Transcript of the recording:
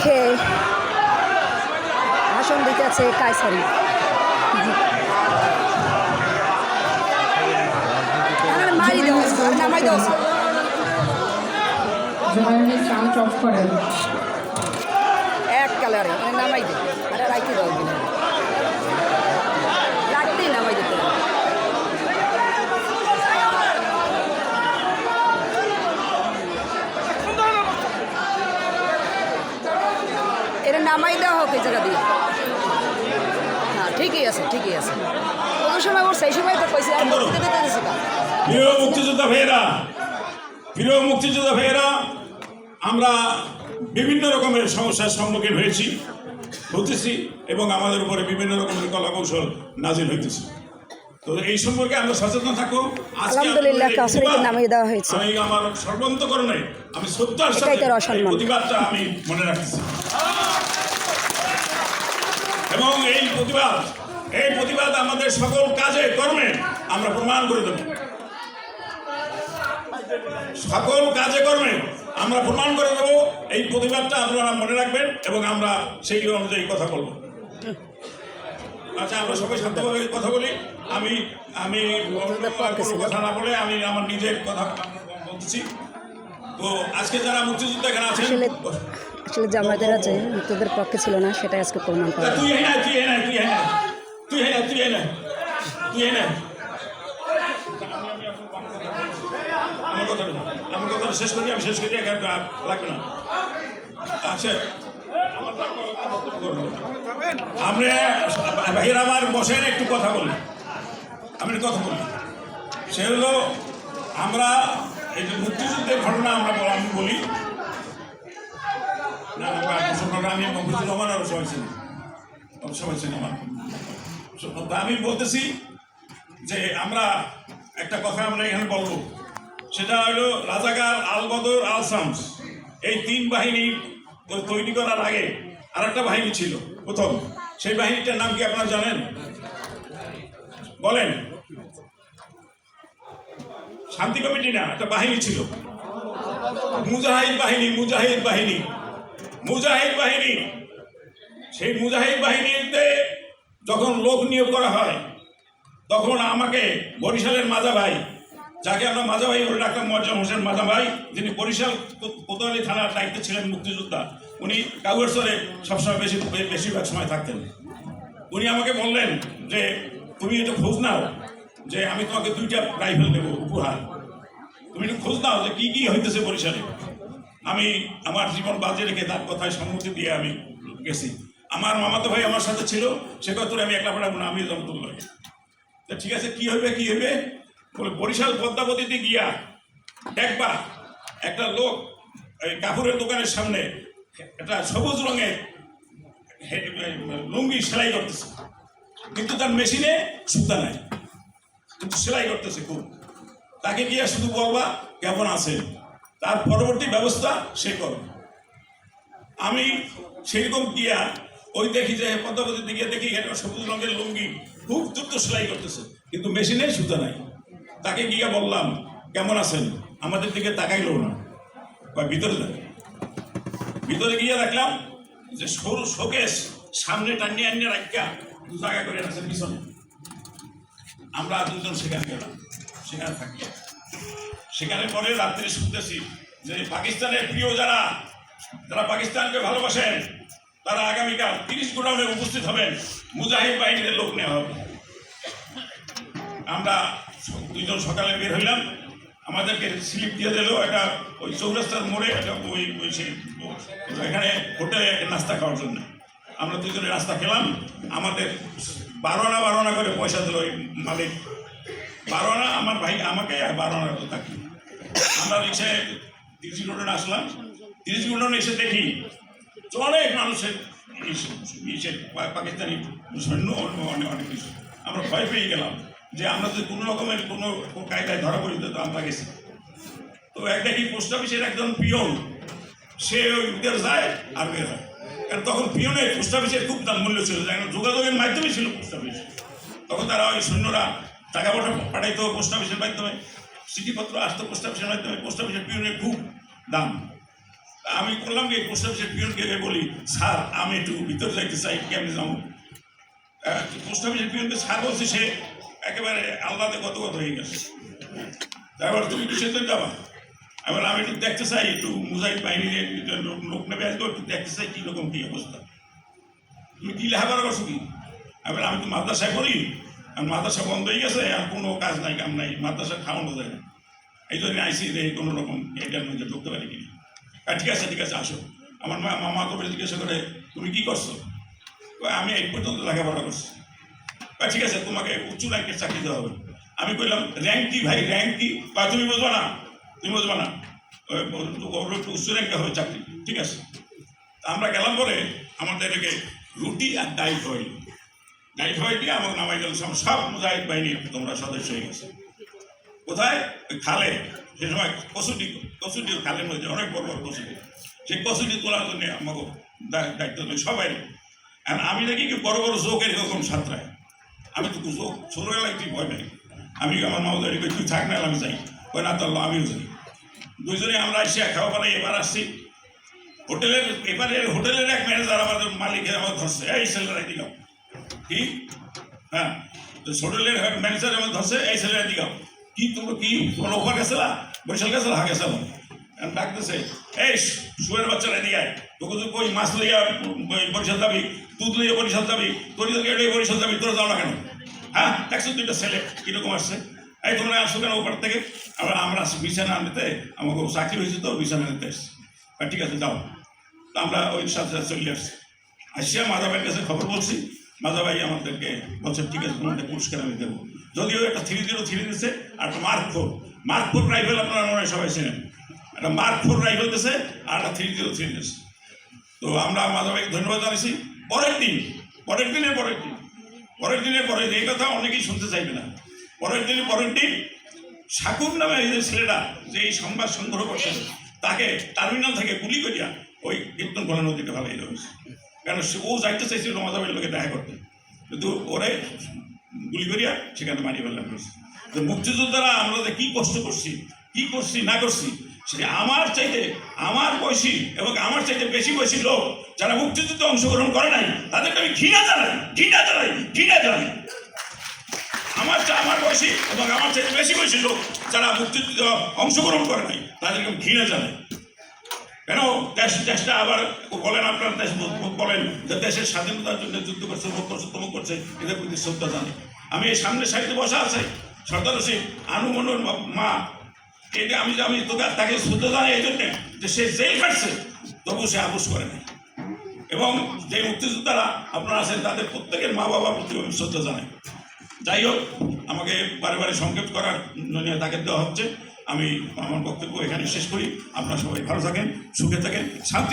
মুখে ভাষণ দিতেছে কায়সারি। মারি দেওয়া নামাই দেওয়া এক কালারে নামাই দে আরে রাইতে দাও রাখতেই নামাই দিতে এটা নামাই দেওয়া হোক এই জায়গা দিয়ে। হ্যাঁ ঠিকই আছে ঠিকই আছে কত সময় ওর সেই সময় তো পয়সা আর প্রিয় মুক্তিযোদ্ধা ভাইয়েরা আমরা বিভিন্ন রকমের সমস্যার সম্মুখীন হতেছি এবং আমাদের উপরে বিভিন্ন রকমের কলাকৌশল নাজিল হইতেছে। তো এই সম্পর্কে আমরা সচেতন থাকবো। আলহামদুলিল্লাহ কাউসারিকে নামিয়ে দেওয়া হয়েছে। আমি আমার সর্বান্তকরণে আমি শ্রদ্ধার সাথে প্রতিবাদটা আমি মনে রাখতেছি এবং এই প্রতিবাদ আমাদের সকল কাজে কর্মে আমরা প্রমাণ করে দেব। সকল কাজে কর্মে আমরা প্রমাণ করে দেবো। এই প্রতিবাদটা আপনারা মনে রাখবেন এবং আমরা সেই অনুযায়ী কথা বলবো। আচ্ছা আমরা সবাই শান্তভাবে কথা বলি। আমি কথা না বলে আমি আমার নিজের কথা বলছি। তো আজকে যারা মুক্তিযোদ্ধা এখানে আছেন আসলে জামায়াতের আছে মুক্তিদের পক্ষে ছিল না, সেটাই আজকে প্রমাণ পাওয়া। আমার কথা শেষ করি লাগবে না। আচ্ছা আমরা ভাইয়ের আমার বসেন একটু কথা বলি। আমি সে হলো আমরা এই যে মুক্তিযুদ্ধের ঘটনা আমি বলি না আমি মুক্তিযুদ্ধ আমার আরো সবাই ছিল আমি বলতেছি যে আমরা একটা কথা আমরা এখানে বলবো, সেটা হলো রাজাকার, আল বদর, আল শামস এই তিন বাহিনী তৈরি করার আগে আর একটা বাহিনী ছিল প্রথম। সেই বাহিনীটার নাম কি আপনারা জানেন? বলেন। শান্তি কমিটি না, একটা বাহিনী ছিল মুজাহিদ বাহিনী। সেই মুজাহিদ বাহিনীতে যখন লোক নিয়োগ করা হয় তখন আমাকে বরিশালের মাজা ভাই, যাকে আমরা মাজা ভাই বলে ডাকতাম, মোয়াজ্জেম হোসেন মাজা ভাই, যিনি বরিশাল কোতোয়ালি থানার দায়িত্বে ছিলেন মুক্তিযোদ্ধা, উনি কাউয়ারচরে সবসময় বেশিরভাগ সময় থাকতেন। উনি আমাকে বললেন যে তুমি একটু খোঁজ নাও, যে আমি তোমাকে 2টা রাইফেল দেবো উপহার, তুমি একটু খোঁজ নাও যে কি হইতেছে বরিশালে। আমি আমার জীবন বাজে রেখে তার কথায় সম্মতি দিয়ে আমি গেছি। আমার মামাতো ভাই আমার সাথে ছিল, সে কথা আমি একলা পাঠাবো না, আমি জমতুল্লাহ। তা ঠিক আছে, কি হইবে বলে বরিশাল পদ্মাবতীতে গিয়া দেখবা একটা লোক কাপড়ের দোকানের সামনে একটা সবুজ রঙের লুঙ্গি সেলাই করতেছে, কিন্তু তার মেশিনে সুতা নাই, কিন্তু সেলাই করতেছে খুব। তাকে গিয়া শুধু বলবা কেমন আছে, তার পরবর্তী ব্যবস্থা সে করবে। আমি সেরকম গিয়া ওই দেখি যে পদ্মাবতীতে গিয়ে দেখি সবুজ রঙের লুঙ্গি খুব দ্রুত সেলাই করতেছে, কিন্তু মেশিনে সুতা নাই। তাকে গিয়া বললাম কেমন আছেন, আমাদের দিকে তাকাইল না, বা ভিতরে গিয়ে দেখলাম যে সরু শোকেস সামনে টানিয়ে রাখা জায়গা করে আছে পিছনে। আমরা 2জন সেখানে গেলাম, সেখানে থাকি। সেখানে পরে রাত্রে শুনতেছি যে পাকিস্তানের প্রিয় যারা পাকিস্তানকে ভালোবাসেন তারা আগামীকাল 30 গোডাউনে উপস্থিত হবেন, মুজাহিদ বাহিনীর লোক নেওয়া হবে। আমরা 2জন সকালে বের হইলাম, আমাদেরকে স্লিপ দিয়ে দিল একটা ওই চৌরাস্তার মোড়ে একটা এখানে হোটেলে নাস্তা খাওয়ার জন্য। আমরা 2জনে নাস্তা খেলাম। আমাদের 12 আনা করে পয়সা দিল ওই মালিক। 12 আনা আমার ভাই আমাকে, আর 12 আনা থাকি। আমরা রিক্সায় 30 গোডাউনে আসলাম। 30 গোডাউনে এসে দেখি অনেক মানুষের পাকিস্তানি সৈন্য, অনেক কিছু। আমরা ভয় পেয়ে গেলাম যে আমরা যদি কোনো রকমের কোনো কায়দায় ধরা পড়ি তো আমরা গেছি। তো দেখি পোস্ট অফিসের একজন পিয়ন, সে ওই ভিতরে যায় আর বের হয়। কারণ তখন পিয়নের পোস্ট অফিসের খুব দাম মূল্য ছিল, যোগাযোগের মাধ্যমে ছিল পোস্ট অফিস। তখন তারা ওই সৈন্যরা টাকা পাঠাইতো পোস্ট অফিসের মাধ্যমে, চিঠিপত্র আসতো পোস্ট অফিসের মাধ্যমে। পোস্ট অফিসের পিয়নের খুব দাম। আমি করলাম কি পোস্ট অফিসের পিয়নকে বলি, স্যার আমি একটু ভিতরে যাইতে চাই, কেমনি যাবো? পোস্ট অফিসের পিয়নকে স্যার বলছে, সে একেবারে আল্লাহতে কত হয়ে গেছে। তারপর তুমি কিসেতে যাবা? এবার আমি একটু দেখতে চাই, একটু মুজাহিদ বাহিনীর লোক নেবে আসবো, একটু দেখতে চাই কীরকম কী অবস্থা। তুমি কী লেখাপড়া করছো কি? এবার আমি তো মাদ্রাসায় পড়ি, আর মাদ্রাসা বন্ধ হয়ে গেছে, আর কোনো কাজ নাই, কাম নাই, মাদ্রাসা খাওয়ানো যায় না। এই জন্য আইসি যে কোনো রকম এটার মধ্যে ঢুকতে পারি কিনা। ঠিক আছে আসো। আমার মামা তো জিজ্ঞাসা করে, তুমি কী করছো? আমি এই পর্যন্ত লেখাপড়া করছি। ঠিক আছে, তোমাকে উচ্চ র্যাঙ্কের চাকরি দেওয়া হবে। আমি কইলাম, র্যাঙ্ক কি ভাই, র্যাঙ্ক কি? তুমি বুঝবা না, তুমি বুঝবা না, একটু উচ্চ র্যাঙ্কে হবে চাকরি। ঠিক আছে, আমরা গেলাম পরে আমাদেরকে রুটি আর ডাইট হইল, দিয়ে আমাকে নামাই গেল, সব মুজাহিদ বাহিনীর তোমরা সদস্য হয়ে গেছে। কোথায়? ওই খালে। সে সময় কসুটি খালের মধ্যে অনেক বড় বড় কসুটি, সেই কসুটি তোলার জন্য আমাকে দায়িত্ব নেই সবাই। আর আমি দেখি কি বড় বড় চোখের এরকম সাঁতরায়, আমি তো চোখ ছোটবেলায় তুই ভয় পাই। আমি আমার মামাদের তুই থাক না, আমি যাই, ওই না তাহলে আমিও যাই। দুইজনে আমরা এসে খাওয়া পরে এবার আসছি হোটেলের, এবারে হোটেলের এক ম্যানেজার আমাদের মালিকের আমার ধরছে, এই ছেলেরা দিলাম কি, হ্যাঁ হোটেলের ম্যানেজার আমার ধরছে, এই ছেলেরা দিলাম কি, তোমরা কি তোমার ওপর গেছিলা, বরিশাল গেছিলা? হা গেছিলাম। ডাকতেছে, এই শুয়ের বাচ্চারা দিয়ে তোকে তুই কই মাছ লইয়া বরিশাল যাবি, দুধ লইয়া বরিশাল যাবি, তোর বরিশাল যাবি, তোরা যাও না কেন? হ্যাঁ, দেখছো দুইটা ছেলে কিরকম আসছে, এই তোমরা আসো কেন ওপর থেকে? আবার আমরা বিছানা আনতে, আমাকে চাকরি হয়েছে তো বিছানা নিতে এসছি। ঠিক আছে যাও। আমরা ওই সাথে চলে আসছি। আসিয়া মাজা ভাইয়ের কাছে খবর বলছি, মাজা ভাই আমাদেরকে বলছে ঠিক আছে তোমাদের পুরস্কার আমি দেবো। যদিও একটা 303 দিচ্ছে, আর একটা মার্ক 4 রাইফেল আপনারা মনে হয় সবাই ছিলেন, একটা মার্ক 4 রাইফেল দিচ্ছে, আর একটা 303 দিচ্ছে। তো আমরা মাজা ভাইকে ধন্যবাদ জানাইছি। পরের দিনের পরে এই কথা অনেকেই শুনতে চাইবে না। পরের দিন শাকুর নামে এই যে ছেলেটা যে এই সংবাদ সংগ্রহ করছে, তাকে টার্মিনাল থেকে গুলি করিয়া ওই কীর্তন কলা নদীতে ভালোই রয়েছে। কারণ ও যাইতে চাইছিল মাজা ভাইয়ের লোকে দেখা করতে, কিন্তু ওরে গুলি করিয়া সেখানে মারিয়ে ফেললাম হয়েছে। তো মুক্তিযোদ্ধারা আমরা যে কী কষ্ট করছি না করছি, সেটা আমার বয়সী এবং আমার চাইতে বেশি বয়সী লোক যারা মুক্তিযুদ্ধে অংশগ্রহণ করে নাই, তাদেরকে আমি ঘৃণা জানাই। আমার বয়সী এবং আমার চাইতে বেশি বয়সী লোক যারা মুক্তিযুদ্ধে অংশগ্রহণ করে নাই, তাদেরকে আমি ঘৃণা জানাই। কেন দেশটা আবার বলেন, আপনার দেশ বলেন যে দেশের স্বাধীনতার জন্য যুদ্ধ করছে, তমুক করছে, এদের প্রতি শ্রদ্ধা জানে। আমি এই সামনের সারিতে বসা আছে সর্দার হোসেন আনুমনুর মা, এটা আমি তাকে শ্রদ্ধা জানাই এই জন্যে যে সে জেল কাটছে, তবু সে আপোষ করে নাই। এবং যে মুক্তিযোদ্ধারা আপনারা আছেন, তাদের প্রত্যেকের মা বাবার প্রতি আমি শ্রদ্ধা জানাই। যাই হোক, আমাকে বারে সংক্ষেপ করার জন্য তাকে দেওয়া হচ্ছে। আমি আমার বক্তব্য এখানে শেষ করি। আপনারা সবাই ভালো থাকেন, সুখে থাকেন, শান্তি